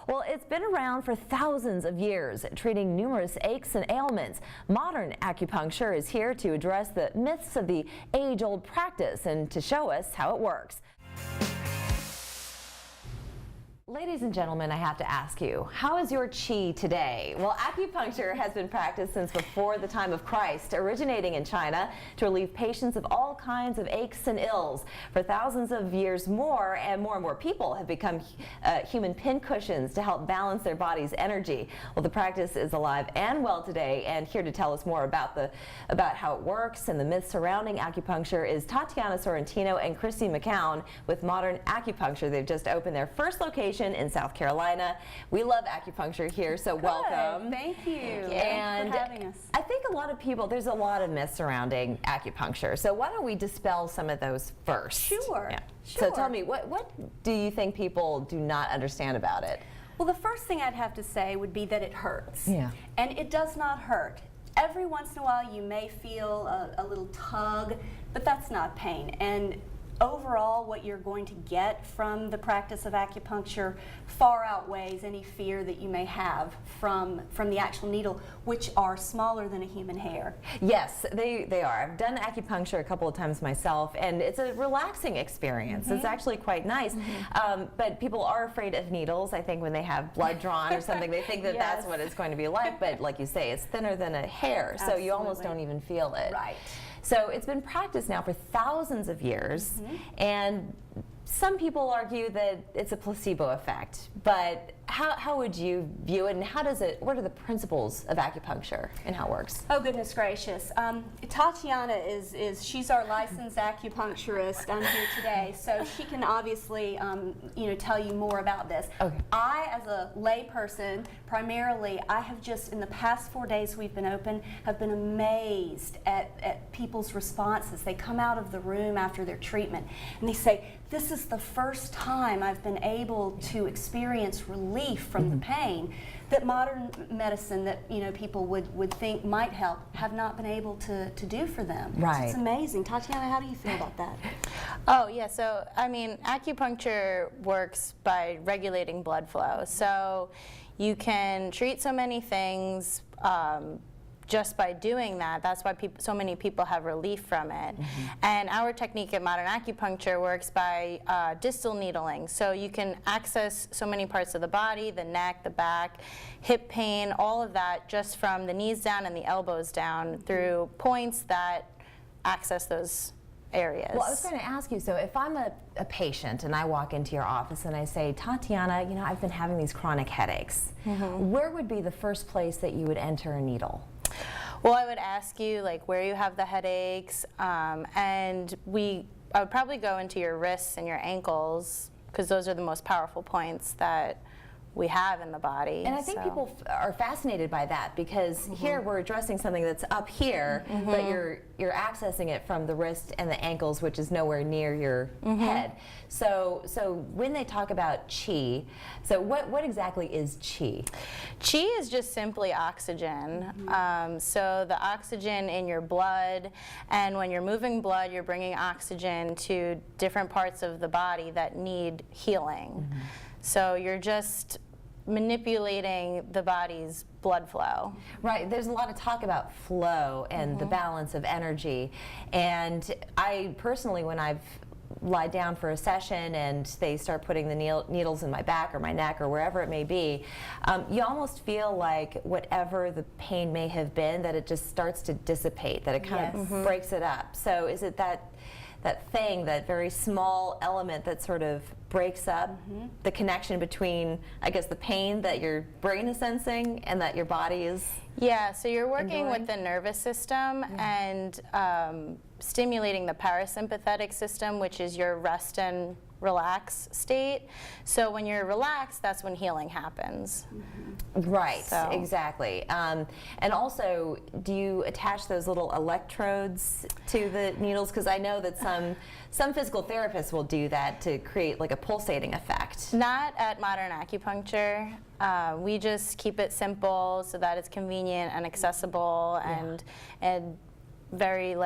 Well, it's been around for thousands of years, treating numerous aches and ailments. Modern acupuncture is here to address the myths of the age-old practice and to show us how it works. Ladies and gentlemen, I have to ask you, how is your chi today? Well, acupuncture has been practiced since before the time of Christ, originating in China to relieve patients of all kinds of aches and ills. For thousands of years, more and more people have become human pincushions to help balance their body's energy. Well, the practice is alive and well today, and here to tell us more about how it works and the myths surrounding acupuncture is Tatiana Sorrentino and Christy McCown with Modern Acupuncture. They've just opened their first location in South Carolina. We love acupuncture here, so Good. welcome. Thank you. And Thanks for having us. I think a lot of people, there's a lot of myths surrounding acupuncture, so why don't we dispel some of those first? Sure. Yeah. Sure. So tell me, what do you think people do not understand about it? Well, the first thing I'd have to say would be that it hurts. Yeah. And it does not hurt. Every once in a while you may feel a little tug, but that's not pain. And overall, what you're going to get from the practice of acupuncture far outweighs any fear that you may have from the actual needle, which are smaller than a human hair. Yes, they are. I've done acupuncture a couple of times myself, and it's a relaxing experience. It's actually quite nice. But people are afraid of needles. I think when they have blood drawn or something, they think that that's what it's going to be like. But like you say, it's thinner than a hair, so you almost don't even feel it. Right. So it's been practiced now for thousands of years, and some people argue that it's a placebo effect, but how would you view it, and what are the principles of acupuncture and how it works? Oh, goodness gracious. Tatiana she's our licensed acupuncturist here today, so she can obviously, tell you more about this. Okay. I, as a lay person, primarily, I have just, in the past 4 days we've been open, have been amazed at people's responses. They come out of the room after their treatment, and they say, this is the first time I've been able to experience relief from the pain that modern medicine that people would think might help have not been able to do for them. Right. So it's amazing. Tatiana, how do you feel about that? Oh yeah, so I mean acupuncture works by regulating blood flow. So you can treat so many things just by doing that. That's why so many people have relief from it. And our technique at Modern Acupuncture works by distal needling. So you can access so many parts of the body, the neck, the back, hip pain, all of that just from the knees down and the elbows down through points that access those areas. Well, I was going to ask you, so if I'm a patient and I walk into your office and I say, Tatiana, I've been having these chronic headaches, where would be the first place that you would enter a needle? Well, I would ask you where you have the headaches, and I would probably go into your wrists and your ankles because those are the most powerful points that we have in the body. And I think people are fascinated by that because here we're addressing something that's up here, but you're accessing it from the wrist and the ankles, which is nowhere near your head. So when they talk about chi, so what exactly is chi? Chi is just simply oxygen. So the oxygen in your blood, and when you're moving blood, you're bringing oxygen to different parts of the body that need healing. So you're just manipulating the body's blood flow. Right, there's a lot of talk about flow and the balance of energy, and I personally, when I've lied down for a session and they start putting the needles in my back or my neck or wherever it may be, you almost feel like whatever the pain may have been, that it just starts to dissipate, that it kind of breaks it up. So is it that thing, that very small element that sort of breaks up the connection between, I guess, the pain that your brain is sensing and that your body is Yeah, so you're working with the nervous system and stimulating the parasympathetic system, which is your rest and relax state. So when you're relaxed, that's when healing happens. Right, So. exactly. And also, do you attach those little electrodes to the needles? Because I know that some physical therapists will do that to create like a pulsating effect. Not at Modern Acupuncture. We just keep it simple so that it's convenient and accessible and very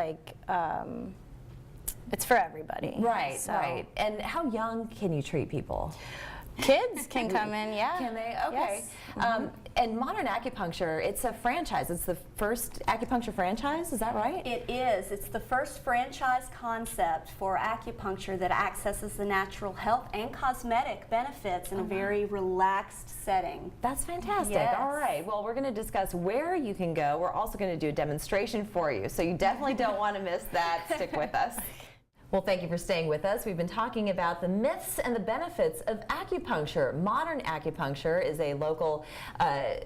it's for everybody. Right, So, right. And how young can you treat people? Kids can come in, yeah. Can they? Okay. Yes. And Modern Acupuncture, it's a franchise. It's the first acupuncture franchise, is that right? It is. It's the first franchise concept for acupuncture that accesses the natural health and cosmetic benefits in a very relaxed setting. That's fantastic. Yes. All right. Well, we're going to discuss where you can go. We're also going to do a demonstration for you, so you definitely don't want to miss that. Stick with us. Well, thank you for staying with us. We've been talking about the myths and the benefits of acupuncture. Modern Acupuncture is a local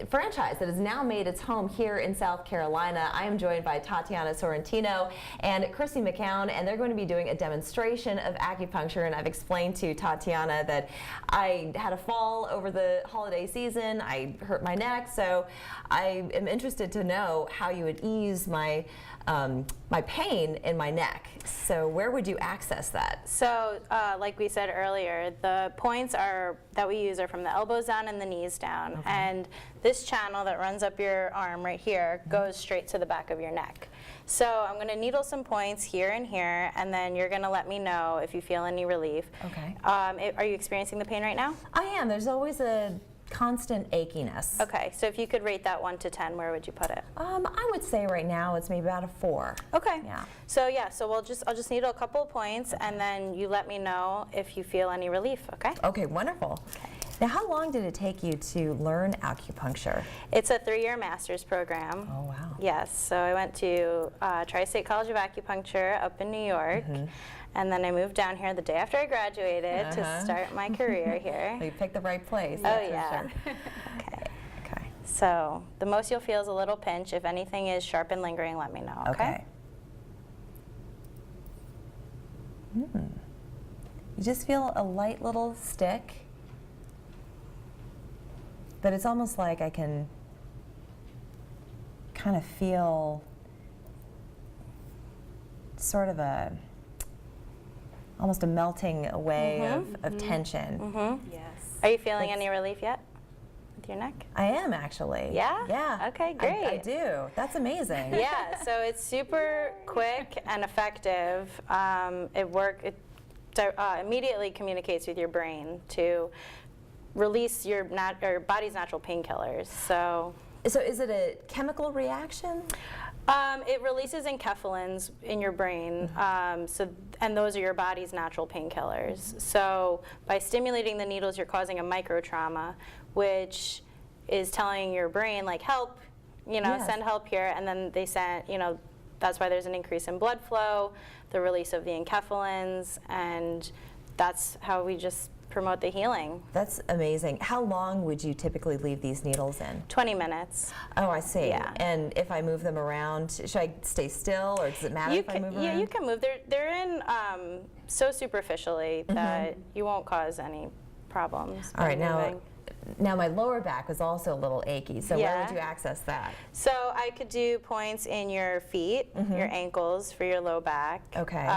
franchise that has now made its home here in South Carolina. I am joined by Tatiana Sorrentino and Chrissy McCown, and they're going to be doing a demonstration of acupuncture. And I've explained to Tatiana that I had a fall over the holiday season. I hurt my neck, so I am interested to know how you would ease my my pain in my neck. So where would you access that? So, like we said earlier, the points that we use are from the elbows down and the knees down. Okay. And this channel that runs up your arm right here goes straight to the back of your neck. So I'm going to needle some points here and here, and then you're going to let me know if you feel any relief. Okay. Are you experiencing the pain right now? I am. There's always a constant achiness. Okay, so if you could rate that 1 to 10, where would you put it? I would say right now it's maybe about a 4. Okay. Yeah. So I'll just needle a couple of points, and then you let me know if you feel any relief. Okay. Okay, wonderful. Okay. Now, how long did it take you to learn acupuncture? It's a 3-year master's program. Oh, wow. Yes. So I went to Tri-State College of Acupuncture up in New York. And then I moved down here the day after I graduated to start my career here. You picked the right place. Oh, that's for yeah. sure. Okay. Okay. So the most you'll feel is a little pinch. If anything is sharp and lingering, let me know, okay? You just feel a light little stick, but it's almost like I can kind of feel sort of almost a melting away of tension. Yes. Are you feeling any relief yet with your neck? I am actually. Yeah? Yeah. Okay, great. I do. That's amazing. Yeah, so it's super quick and effective. It immediately communicates with your brain to release your body's natural painkillers. So is it a chemical reaction? it releases enkephalins in your brain, and those are your body's natural painkillers. So by stimulating the needles, you're causing a micro trauma, which is telling your brain, like, help, Yes. send help here, and then they send, that's why there's an increase in blood flow, the release of the enkephalins, and that's how we just promote the healing. That's amazing. How long would you typically leave these needles in? 20 minutes. Oh, I see. Yeah. And if I move them around, should I stay still, or does it matter if I move around? Yeah, you can move. They're in so superficially that you won't cause any problems. All right, by moving. now my lower back is also a little achy, so where Yeah. would you access that? So I could do points in your feet, your ankles for your low back. Okay.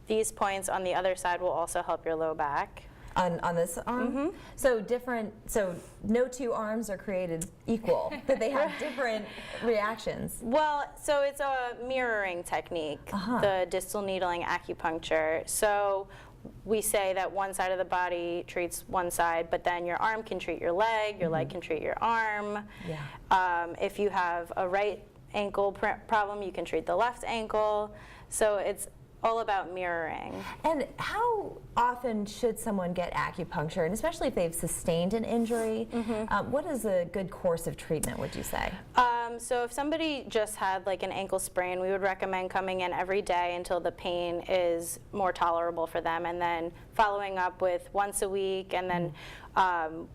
These points on the other side will also help your low back. On this arm? So no two arms are created equal, that they have different reactions. Well, so it's a mirroring technique, the distal needling acupuncture. So we say that one side of the body treats one side, but then your arm can treat your leg can treat your arm. Yeah. If you have a right ankle problem, you can treat the left ankle. So it's all about mirroring. And how often should someone get acupuncture, and especially if they've sustained an injury? What is a good course of treatment, would you say? So if somebody just had like an ankle sprain, we would recommend coming in every day until the pain is more tolerable for them, and then following up with once a week, and then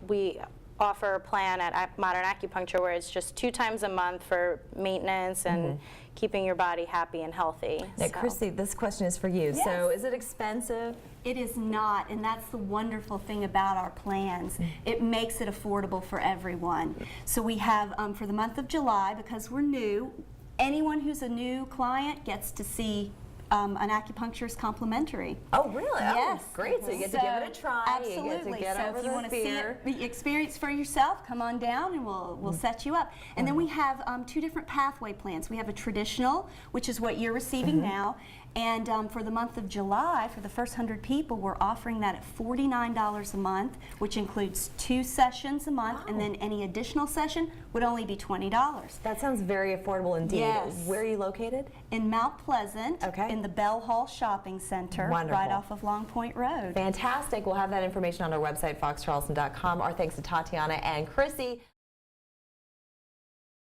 we offer a plan at Modern Acupuncture where it's just 2 times a month for maintenance and keeping your body happy and healthy. Now, Chrissy, this question is for you. Yes. So is it expensive? It is not, and that's the wonderful thing about our plans. It makes it affordable for everyone. So we have, for the month of July, because we're new, anyone who's a new client gets to see an acupuncturist complimentary. Oh, really? Yes. Oh, great. So you get to give it a try. Absolutely. You get to get so over if you the want to fear. see the experience for yourself, come on down and we'll set you up. And then we have 2 different pathway plans. We have a traditional, which is what you're receiving now, And for the month of July, for the first 100 people, we're offering that at $49 a month, which includes 2 sessions a month, and then any additional session would only be $20. That sounds very affordable indeed. Yes. Where are you located? In Mount Pleasant, Okay. in the Bell Hall Shopping Center, Wonderful. right off of Long Point Road. Fantastic. We'll have that information on our website, foxcharleston.com. Our thanks to Tatiana and Chrissy.